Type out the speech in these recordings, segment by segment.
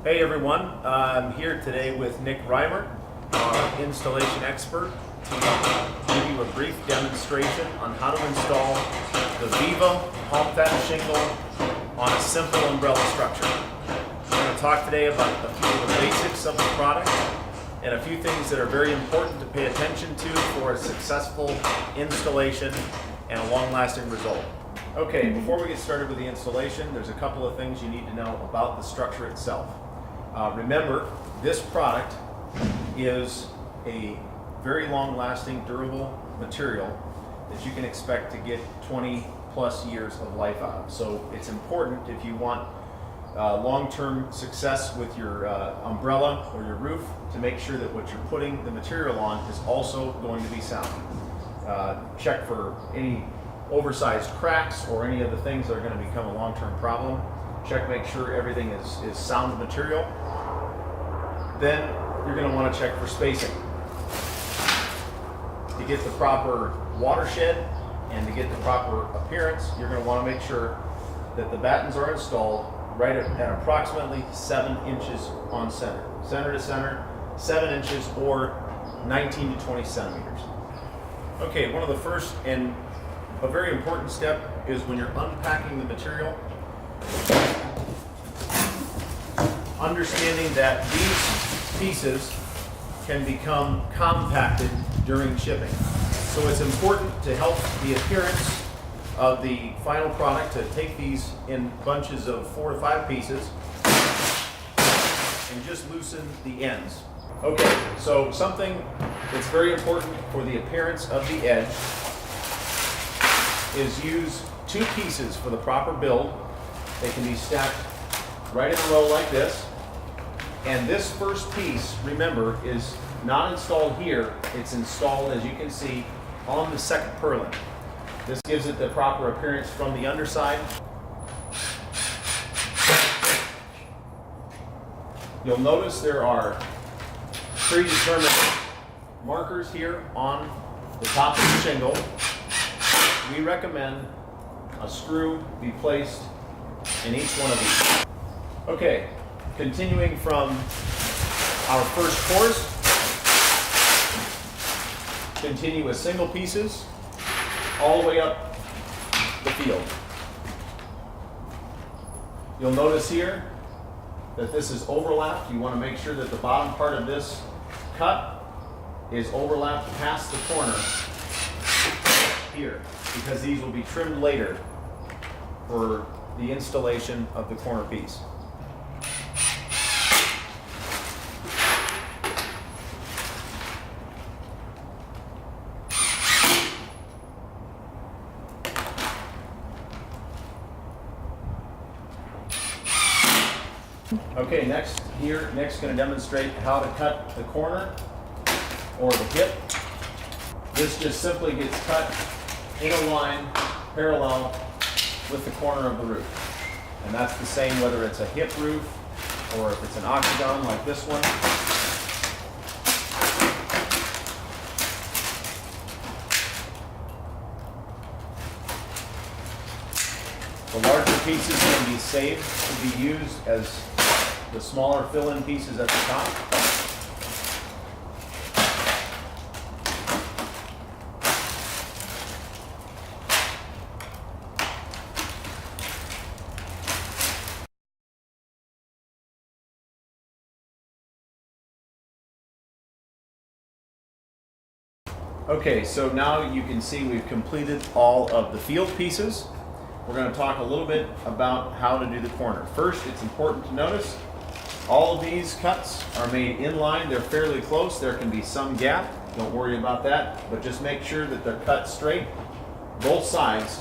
Hey everyone, I'm here today with Nick Reimer, our installation expert, to give you a brief demonstration on how to install the Viva Thatch shingle on a simple umbrella structure. We're going to talk today about a few of the basics of the product and a few things that are very important to pay attention to for a successful installation and a long-lasting result. Okay, before we get started with the installation, there's a couple of things you need to know about the structure itself. Remember, this product is a very long-lasting, durable material that you can expect to get 20 plus years of life out of. So it's important if you want long-term success with your umbrella or your roof to make sure that what you're putting the material on is also going to be sound. Check for any oversized cracks or any of the things that are going to become a long-term problem. Check, make sure everything is sound material. Then you're going to want to check for spacing. To get the proper watershed and to get the proper appearance, you're going to want to make sure that the battens are installed right at approximately 7 inches on center. Center to center, 7 inches or 19 to 20 centimeters. Okay, one of the first and a very important step is when you're unpacking the material, understanding that these pieces can become compacted during shipping. So it's important to help the appearance of the final product to take these in bunches of 4 to 5 pieces and just loosen the ends. Okay, so something that's very important for the appearance of the edge is use 2 pieces for the proper build. They can be stacked right in a row like this. And this first piece, remember, is not installed here. It's installed, as you can see, on the second purlin. This gives it the proper appearance from the underside. You'll notice there are predetermined markers here on the top of the shingle. We recommend a screw be placed in each one of these. Okay, continuing from our first course, continue with single pieces all the way up the field. You'll notice here that this is overlapped. You want to make sure that the bottom part of this cut is overlapped past the corner here, because these will be trimmed later for the installation of the corner piece. Okay, next Nick's going to demonstrate how to cut the corner or the hip. This just simply gets cut in a line parallel with the corner of the roof. And that's the same whether it's a hip roof or if it's an octagon like this one. The larger pieces can be saved to be used as the smaller fill-in pieces at the top. Okay, so now you can see we've completed all of the field pieces. We're going to talk a little bit about how to do the corner. First, it's important to notice all of these cuts are made in line. They're fairly close. There can be some gap. Don't worry about that, but just make sure that they're cut straight, both sides,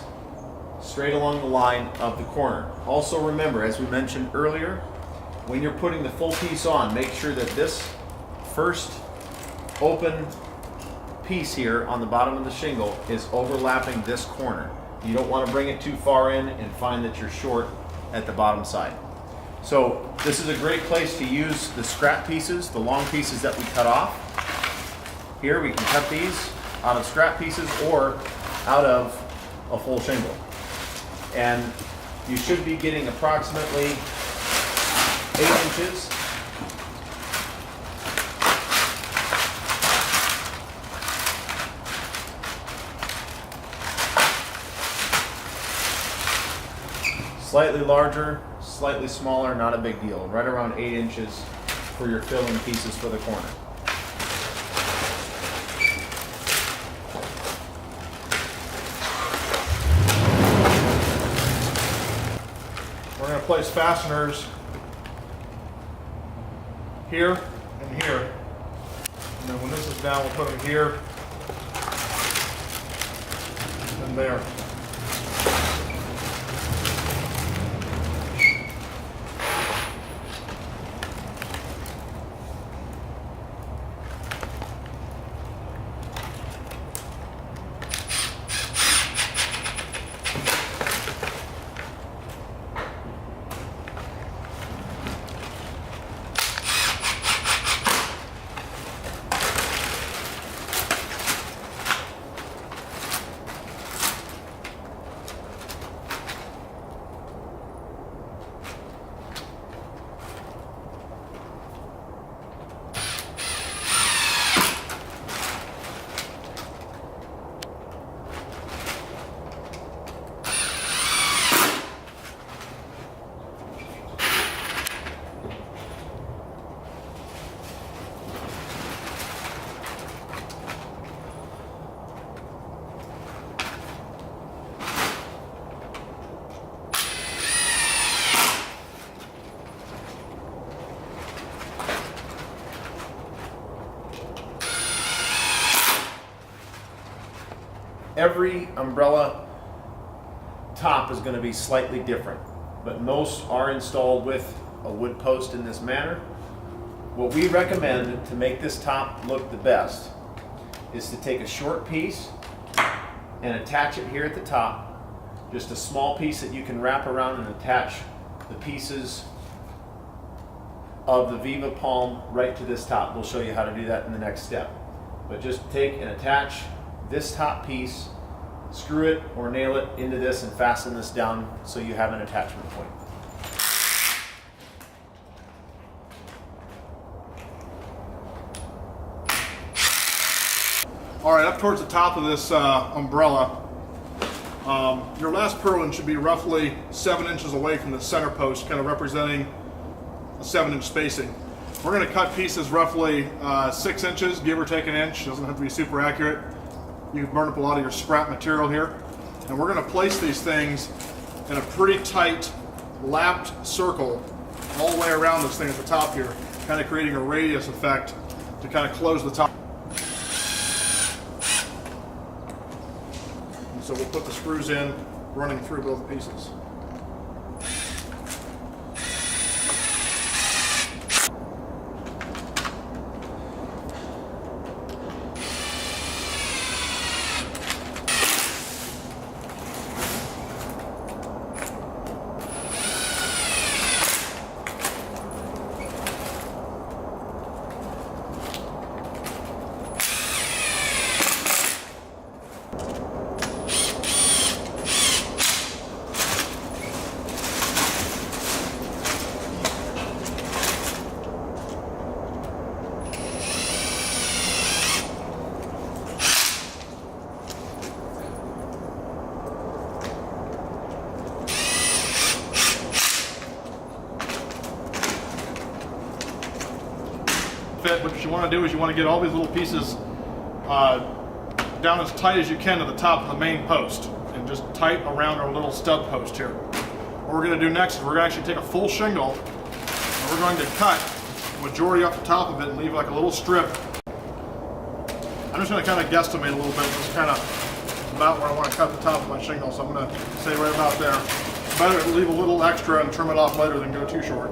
straight along the line of the corner. Also remember, as we mentioned earlier, when you're putting the full piece on, make sure that this first open piece here on the bottom of the shingle is overlapping this corner. You don't want to bring it too far in and find that you're short at the bottom side. So this is a great place to use the scrap pieces, the long pieces that we cut off. Here we can cut these out of scrap pieces or out of a full shingle. And you should be getting approximately 8 inches. Slightly larger, slightly smaller, not a big deal. Right around 8 inches for your filling pieces for the corner. We're going to place fasteners here and here. And then when this is down, we'll put them here and there. Every umbrella top is going to be slightly different, but most are installed with a wood post in this manner. What we recommend to make this top look the best is to take a short piece and attach it here at the top, just a small piece that you can wrap around and attach the pieces of the Viva palm right to this top. We'll show you how to do that in the next step. But just take and attach this top piece, screw it or nail it into this and fasten this down so you have an attachment point. All right, up towards the top of this umbrella, your last purlin should be roughly 7 inches away from the center post, kind of representing a 7-inch spacing. We're going to cut pieces roughly 6 inches, give or take an inch. Doesn't have to be super accurate. You can burn up a lot of your scrap material here. And we're going to place these things in a pretty tight lapped circle all the way around this thing at the top here, kind of creating a radius effect to kind of close the top. And so we'll put the screws in, running through both pieces. What you want to do is you want to get all these little pieces down as tight as you can to the top of the main post and just tight around our little stud post here. What we're going to do next is we're going to actually take a full shingle and we're going to cut the majority off the top of it and leave like a little strip. I'm just going to kind of guesstimate a little bit. This is kind of about where I want to cut the top of my shingle, so I'm going to say right about there. Better to leave a little extra and trim it off later than go too short.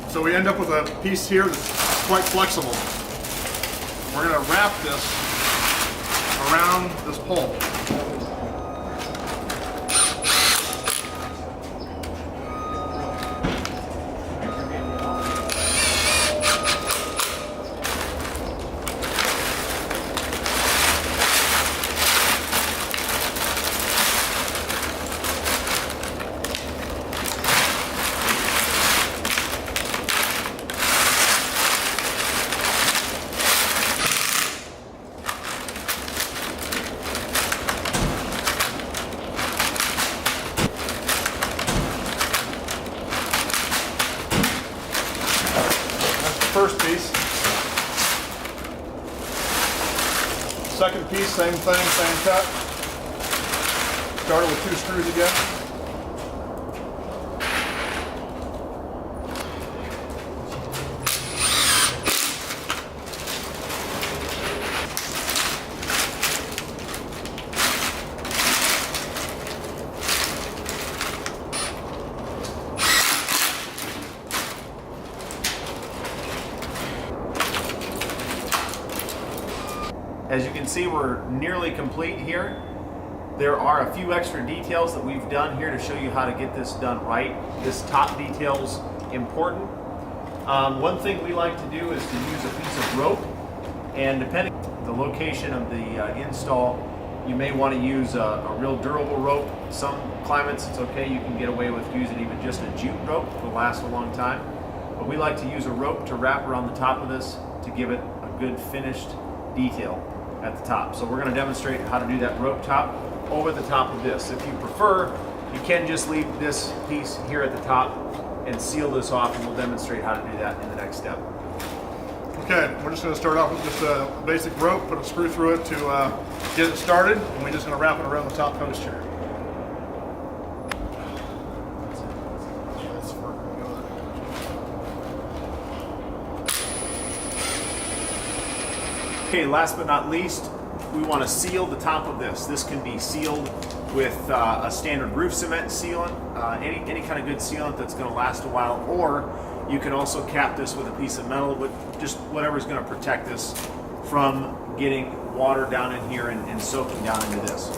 So we end up with a piece here that's quite flexible. We're going to wrap this around this pole. Second piece, same thing, same cut. Started with 2 screws again. As you can see, we're nearly complete here. There are a few extra details that we've done here to show you how to get this done right. This top detail's important. One thing we like to do is to use a piece of rope, and depending on the location of the install, you may want to use a real durable rope. Some climates it's okay, you can get away with using even just a jute rope. It'll last a long time. But we like to use a rope to wrap around the top of this to give it a good finished detail at the top. So we're going to demonstrate how to do that rope top over the top of this. If you prefer, you can just leave this piece here at the top and seal this off, and we'll demonstrate how to do that in the next step. Okay, we're just going to start off with just a basic rope, put a screw through it to get it started, and we're just going to wrap it around the top post here. Okay, last but not least, we want to seal the top of this. This can be sealed with a standard roof cement sealant, any kind of good sealant that's going to last a while, or you can also cap this with a piece of metal, with just whatever's going to protect this from getting water down in here and soaking down into this.